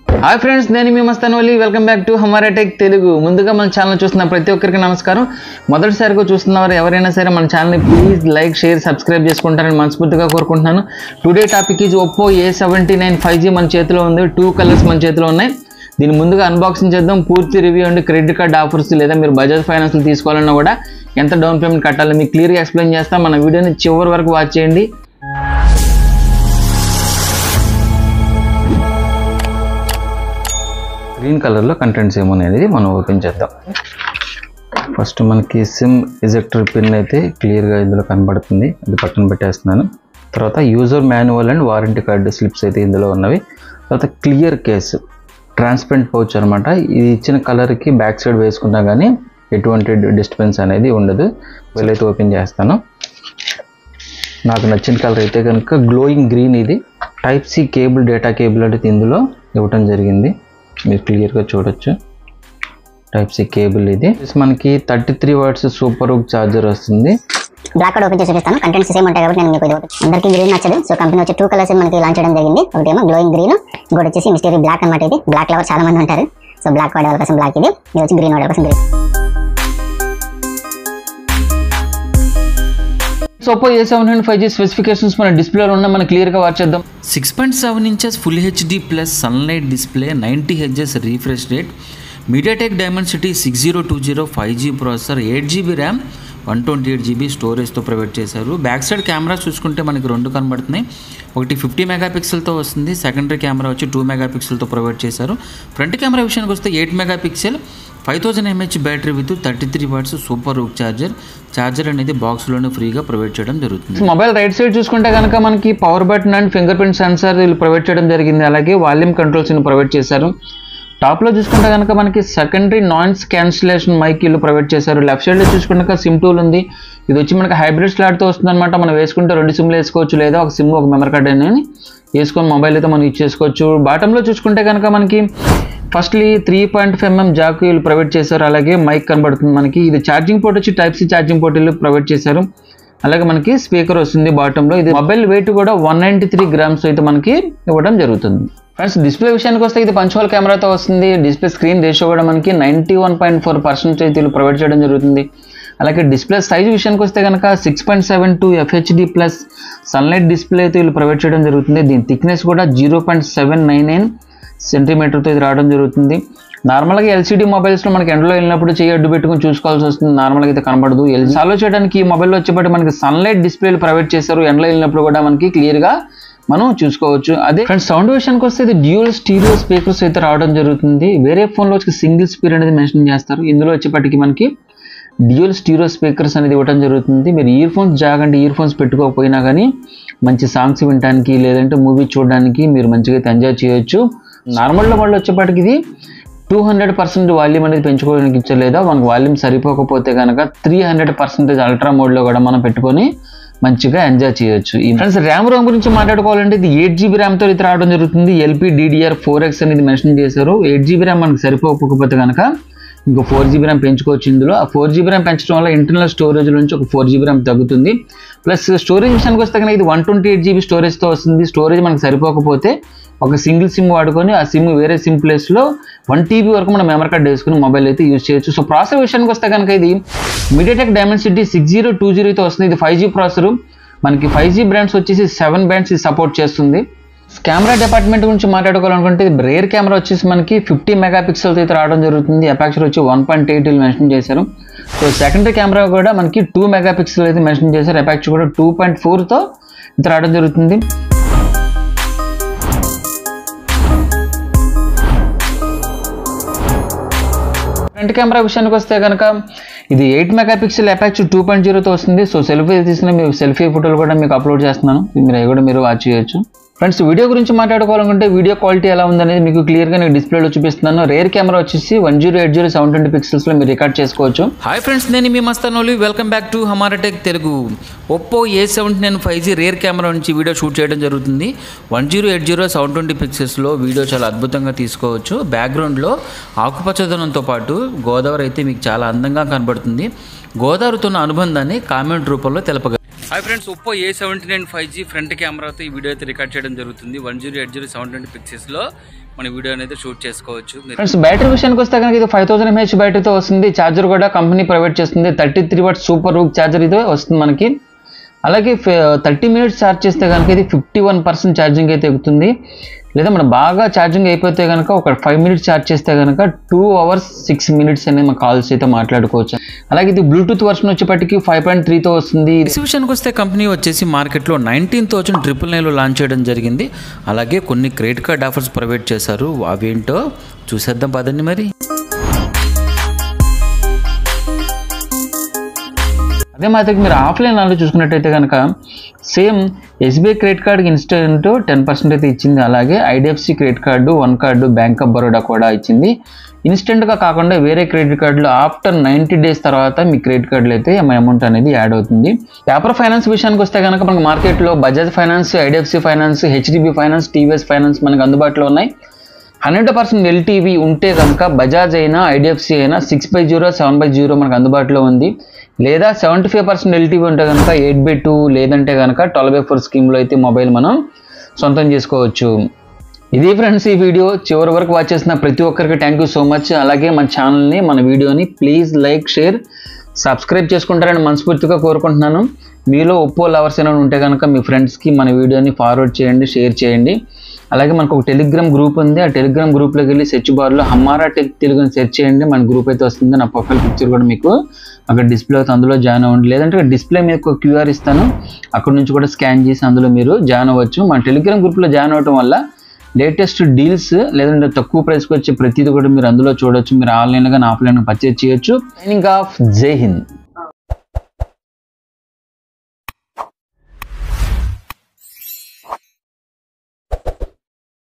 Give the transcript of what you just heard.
Hi friends, నేను మీ Mastanwali. Welcome back to హమారా టెక్ తెలుగు. ముందుగా మన ఛానల్ చూస్తున్న ప్రతి ఒక్కరికి నమస్కారం. మొదటిసారిగా చూస్తున్నవారు ఎవరైనా సరే మన ఛానల్ని ప్లీజ్ లైక్, షేర్, సబ్స్క్రైబ్ చేసుకుంటారని మనస్ఫూర్తిగా కోరుకుంటున్నాను. Today topic is Oppo A79 5G మన చేతిలో ఉంది. 2 కలర్స్ మన చేతిలో ఉన్నాయి. దీన్ని ముందుగా అన్బాక్సింగ్ చేద్దాం. పూర్తి రివ్యూ అండి. క్రెడిట్ కార్డ్ ఆఫర్స్ లేదా మీరు బజాజ్ ఫైనాన్స్లో తీసుకోవాలన్నా కూడా ఎంత డౌన్ పేమెంట్ కట్టాలో మీకు క్లియర్గా ఎక్స్ప్లెయిన్ చేస్తాం. మన వీడియోని చివరి వరకు వాచ్ చేయండి. గ్రీన్ కలర్లో కంటెంట్స్ ఏమనేది మనం ఓపెన్ చేద్దాం. ఫస్ట్ మనకి సిమ్ ఎజెక్టర్ పిన్ అయితే క్లియర్గా ఇందులో కనబడుతుంది. అది పక్కన పెట్టేస్తున్నాను. తర్వాత user manual and warranty card slips అయితే ఇందులో ఉన్నవి. తర్వాత క్లియర్ కేసు, ట్రాన్స్పరెంట్ పౌచ్ అనమాట. ఇది ఇచ్చిన కలర్కి బ్యాక్ సైడ్ వేసుకున్నా కానీ ఎటువంటి డిస్టర్బెన్స్ అనేది ఉండదు. వీళ్ళైతే ఓపెన్ చేస్తాను. నాకు నచ్చిన కలర్ అయితే కనుక గ్లోయింగ్ గ్రీన్. ఇది type C cable, data cable అనేది ఇందులో ఇవ్వటం జరిగింది. మీరు క్లియర్గా చూడొచ్చు. Type C cable. ఇది మనకి 33 వాట్స్ సూపర్ హుక్ ఛార్జర్ వస్తుంది. బ్లాక్ కార్డ్ ఓపెన్ చేసి చూపిస్తాను. కంటెంట్స్ సేమ్ ఉంటాయి కాబట్టి నేను మీకు అందరికీ గ్రీన్ నచ్చదు. సో కంపెనీ వచ్చి 2 కలర్స్ మనకి లాంచ్ చేయడం జరిగింది. ఒకటేమో గ్లోయింగ్ గ్రీన్, ఇంకోటి వచ్చేసి మిస్టరీ బ్లాక్ అనమాట. ఇది బ్లాక్ లవర్ చాలా మంది ఉంటారు. సో బ్లాక్ వాడే వాళ్ళ కోసం బ్లాక్, ఇది వచ్చి గ్రీన్ వాడే వాళ్ళ కోసం green. Oppo A79 5G specifications మన డిస్ప్లేలో ఉన్న మనం క్లియర్గా వాచ్ చేద్దాం. 6.7 inches full HD plus sunlight display, 90 Hz refresh rate, MediaTek Dimensity 6020 5G processor, 8GB RAM, 128GB స్టోరేజ్తో ప్రొవైడ్ చేశారు. బ్యాక్ సైడ్ కెమెరా చూసుకుంటే మనకి 2 కనబడుతున్నాయి. ఒకటి 50 మెగాపిక్సెల్తో వస్తుంది. సెకండరీ కెమెరా వచ్చి 2 మెగాపిక్సెల్తో ప్రొవైడ్ చేశారు. ఫ్రంట్ కెమెరా విషయానికి వస్తే 8 megapixel, 5000 mAh battery with 33 watts super VOOC charger అనేది బాక్స్లోనే ఫ్రీగా ప్రొవైడ్ చేయడం జరుగుతుంది. మొబైల్ రైట్ సైడ్ చూసుకుంటే కనుక మనకి power button and finger print censor వీళ్ళు ప్రొవైడ్ చేయడం జరిగింది. అలాగే వాల్యూమ్ కంట్రోల్స్ ప్రొవైడ్ చేశారు. టాప్లో చూసుకుంటే కనుక మనకి సెకండరీ నాయిస్ క్యాన్సిలేషన్ మైక్ వీళ్ళు ప్రొవైడ్ చేశారు. లెఫ్ట్ సైడ్లో చూసుకుంటే సిమ్ టూల్ ఉంది. ఇది వచ్చి మనకి హైబ్రిడ్ స్లాట్తో వస్తుంది అనమాట. మనం వేసుకుంటే 2 సిమ్లు వేసుకోవచ్చు, లేదా ఒక సిమ్ ఒక మెమరీ కార్డ్ అనేది వేసుకొని మొబైల్ అయితే మనం యూజ్ చేసుకోవచ్చు. బాటంలో చూసుకుంటే కనుక మనకి ఫస్ట్లీ 3.5mm జాక్ వీళ్ళు ప్రొవైడ్ చేశారు. అలాగే మైక్ కనబడుతుంది మనకి. ఇది ఛార్జింగ్ పోర్ట్ వచ్చి టైప్ సి ఛార్జింగ్ పోర్ట్ వీళ్ళు ప్రొవైడ్ చేశారు. అలాగే మనకి స్పీకర్ వస్తుంది బాటంలో. ఇది మొబైల్ వెయిట్ కూడా 193 grams అయితే మనకి ఇవ్వడం జరుగుతుంది. ఫ్రెండ్స్, డిస్ప్లే విషయానికి వస్తే ఇది పంచ్-హోల్ కెమెరాతో వస్తుంది. డిస్ప్లే స్క్రీన్ రేషియో కూడా మనకి 91.4% అయితే వీళ్ళు ప్రొవైడ్ చేయడం జరుగుతుంది. అలాగే డిస్ప్లే సైజ్ విషయానికి వస్తే కనుక 6.72 FHD ప్లస్ సన్లైట్ డిస్ప్లే అయితే వీళ్ళు ప్రొవైడ్ చేయడం జరుగుతుంది. దీని థిక్నెస్ కూడా 0.799 సెంటీమీటర్తో ఇది రావడం జరుగుతుంది. నార్మల్గా ఎల్సీడీ మొబైల్స్లో మనకి ఎండలో వెళ్ళినప్పుడు చేయి అడ్డు పెట్టుకుని చూసుకోవాల్సి వస్తుంది. నార్మల్గా అయితే కనబడదు. సాల్వ్ చేయడానికి ఈ మొబైల్లో వచ్చేప్పటి మనకి సన్లైట్ డిస్ప్లేలు ప్రొవైడ్ చేశారు. ఎండలో వెళ్ళినప్పుడు కూడా మనకి క్లియర్గా మనం చూసుకోవచ్చు. అదే ఫ్రెండ్స్, సౌండ్ విషయానికి వస్తే ఇది డ్యూయల్ స్టీరియో స్పీకర్స్ అయితే రావడం జరుగుతుంది. వేరే ఫోన్లో వచ్చి సింగిల్ స్పీకర్ అనేది మెన్షన్ చేస్తారు. ఇందులో వచ్చేప్పటికి మనకి డ్యూయల్ స్టీరియో స్పీకర్స్ అనేది ఇవ్వడం జరుగుతుంది. మీరు ఇయర్ ఫోన్స్ జాగండి, ఇయర్ ఫోన్స్ పెట్టుకోకపోయినా కానీ మంచి సాంగ్స్ వినడానికి లేదంటే మూవీ చూడడానికి మీరు మంచిగా అయితే ఎంజాయ్ చేయొచ్చు. నార్మల్లో వాళ్ళు వచ్చేప్పటికి ఇది 200% వాల్యూమ్ అనేది పెంచుకోవడానికి ఇచ్చలేదా, మనకు వాల్యూమ్ సరిపోకపోతే కనుక 300% అల్ట్రా మోడ్లో కూడా మనం పెట్టుకొని మంచిగా ఎంజాయ్ చేయొచ్చు. ఈ ఫ్రెండ్స్, ర్యామ్ గురించి మాట్లాడుకోవాలంటే ఇది 8GB ర్యామ్తో ఇది రావడం జరుగుతుంది. LPDDR4X అనేది మెన్షన్ చేశారు. 8GB ర్యామ్ మనకు సరిపోకపోతే కనుక ఇంకో 4GB ర్యామ్ పెంచుకోవచ్చు. ఇందులో ఆ 4GB ర్యామ్ పెంచడం వల్ల ఇంటర్నల్ స్టోరేజ్ నుంచి ఒక 4GB ర్యామ్ తగ్గుతుంది. ప్లస్ స్టోరేజ్ విషయానికి వస్తే కనుక ఇది 128GB స్టోరేజ్తో వస్తుంది. స్టోరేజ్ మనకు సరిపోకపోతే ఒక సింగిల్ సిమ్ వాడుకొని ఆ సిమ్ వేరే సిమ్ ప్లేస్లో 1 TB వరకు మనం మెమరీ కార్డ్ వేసుకుని మొబైల్ అయితే యూజ్ చేయొచ్చు. సో ప్రాసెసర్ విషయానికి వస్తే కనుక ఇది మీడియాటెక్ డైమెన్సిటీ 6020తో వస్తుంది. ఇది 5G ప్రాసెసర్. మనకి 5G బ్రాండ్స్ వచ్చేసి 7 బ్యాండ్స్ ఇది సపోర్ట్ చేస్తుంది. కెమెరా డిపార్ట్మెంట్ గురించి మాట్లాడుకోవాలనుకుంటే రేర్ కెమెరా వచ్చేసి మనకి 50 మెగాపిక్సెల్తో అయితే రావడం జరుగుతుంది. అపాక్చర్ వచ్చి 1.8 మెన్షన్ చేశారు. సో సెకండరీ కెమెరా కూడా మనకి 2 మెగాపిక్సెల్ అయితే మెన్షన్ చేశారు. అపాక్చర్ కూడా 2.4తో అయితే రావడం జరుగుతుంది. ఫ్రంట్ కెమెరా విషయానికి వస్తే కనుక ఇది 8 మెగాపిక్సెల్ అపాక్చర్ 2.0తో వస్తుంది. సో సెల్ఫీ తీసిన మీ సెల్ఫీ ఫోటోలు కూడా మీకు అప్లోడ్ చేస్తున్నాను. మీరు అవి కూడా మీరు వాచ్ చేయొచ్చు. ఫ్రెండ్స్, వీడియో గురించి మాట్లాడుకోవాలనుకుంటే వీడియో క్వాలిటీ ఎలా ఉందనేది మీకు క్లియర్గా నేను డిస్ప్లేలో చూపిస్తున్నాను. రేర్ కెమెరా వచ్చేసి 1080 720 పిక్సెల్స్లో మీరు రికార్డ్ చేసుకోవచ్చు. హాయ్ ఫ్రెండ్స్, నేను మీ మస్తానోలి. వెల్కమ్ బ్యాక్ టు హమారా tech Telugu. Oppo A79 5G rear camera నుంచి వీడియో షూట్ చేయడం జరుగుతుంది. 1080 720 పిక్సెల్స్లో వీడియో చాలా అద్భుతంగా తీసుకోవచ్చు. బ్యాక్గ్రౌండ్లో ఆకుపచ్చదనంతో పాటు గోదావరి అయితే మీకు చాలా అందంగా కనబడుతుంది. గోదావరితో ఉన్న అనుబంధాన్ని కామెంట్ రూపంలో తెలపగలరు. Hi friends, Oppo A79 5G front కెమెరాతో ఈ వీడియో అయితే రికార్డ్ చేయడం జరుగుతుంది. 1080 720 పిక్సెల్స్లో మన వీడియో అనేది షూట్ చేసుకోవచ్చు. ఫ్రెండ్స్ బ్యాటరీ విషయానికి వస్తే కనుక ఇది 5000 mAh బ్యాటరీతో వస్తుంది. ఛార్జర్ కూడా కంపెనీ ప్రొవైడ్ చేస్తుంది. 33 వాట్ సూపర్ హుక్ ఛార్జర్ ఇది వస్తుంది మనకి. అలాగే 30 minutes ఛార్జ్ చేస్తే కనుక ఇది 51% ఛార్జింగ్ అయితే ఎక్కుతుంది. లేదా మనం బాగా ఛార్జింగ్ అయిపోతే కనుక ఒక 5 minutes ఛార్జ్ చేస్తే కనుక 2 hours 6 minutes అనేది మన కాల్స్ అయితే మాట్లాడుకోవచ్చు. అలాగే ఇది బ్లూటూత్ వర్షన్ వచ్చేప్పటికి 5.3తో వస్తుంది. విషయానికి వస్తే కంపెనీ వచ్చేసి మార్కెట్లో 19,999లో లాంచ్ చేయడం జరిగింది. అలాగే కొన్ని క్రెడిట్ కార్డ్ ఆఫర్స్ ప్రొవైడ్ చేశారు. అవేంటో చూసేద్దాం పదండి. మరి అదే మాదిరి మీరు ఆఫ్లైన్లో చూసుకున్నట్టయితే కనుక సేమ్ SBI క్రెడిట్ కార్డ్కి ఇన్స్టెంట్ 10% అయితే ఇచ్చింది. అలాగే IDFC credit card, one card, bank of Baroda కూడా ఇచ్చింది. ఇన్స్టెంట్గా కాకుండా వేరే క్రెడిట్ కార్డులు ఆఫ్టర్ 90 days తర్వాత మీ క్రెడిట్ కార్డులు అయితే అమౌంట్ అనేది యాడ్ అవుతుంది. పేపర్ ఫైనాన్స్ విషయానికి వస్తే కనుక మనకు మార్కెట్లో Bajaj finance, IDFC finance, HDB finance, TVS finance మనకు అందుబాటులో ఉన్నాయి. 100% LTV ఉంటే కనుక బజాజ్ అయినా IDFC అయినా 6/0, 7/0 మనకు అందుబాటులో ఉంది. లేదా 75% LTV ఉంటే కనుక 8/2 లేదంటే కనుక 12/4 స్కీమ్లో అయితే మొబైల్ మనం సొంతం చేసుకోవచ్చు. ఇది ఫ్రెండ్స్ ఈ వీడియో చివరి వరకు వాచ్ చేసిన ప్రతి ఒక్కరికి థ్యాంక్ యూ సో మచ్. అలాగే మన ఛానల్ని, మన వీడియోని ప్లీజ్ లైక్, షేర్, సబ్స్క్రైబ్ చేసుకుంటారని మనస్ఫూర్తిగా కోరుకుంటున్నాను. మీలో ఒప్పో లవర్స్ ఏమైనా ఉంటే కనుక మీ ఫ్రెండ్స్కి మన వీడియోని ఫార్వర్డ్ చేయండి, షేర్ చేయండి. అలాగే మనకు ఒక టెలిగ్రామ్ గ్రూప్ ఉంది. ఆ టెలిగ్రామ్ గ్రూప్లోకి వెళ్ళి సెర్చ్ బార్లో హమారా టెక్ తెలుగుని సెర్చ్ చేయండి. మన గ్రూప్ అయితే వస్తుంది. నా ప్రొఫైల్ పిక్చర్ కూడా మీకు అక్కడ డిస్ప్లే అవుతుంది, అందులో జాయిన్ అవ్వండి. లేదంటే డిస్ప్లే మీద ఒక QR ఇస్తాను, అక్కడ నుంచి కూడా స్కాన్ చేసి అందులో మీరు జాయిన్ అవ్వచ్చు. మన టెలిగ్రామ్ గ్రూప్లో జాయిన్ అవ్వడం వల్ల లేటెస్ట్ డీల్స్ లేదంటే తక్కువ ప్రైస్కి వచ్చే ప్రతిదీ కూడా మీరు అందులో చూడొచ్చు. మీరు ఆన్లైన్లో కానీ ఆఫ్లైన్గా పర్చేజ్ చేయొచ్చు. సైనింగ్ ఆఫ్, జై హింద్.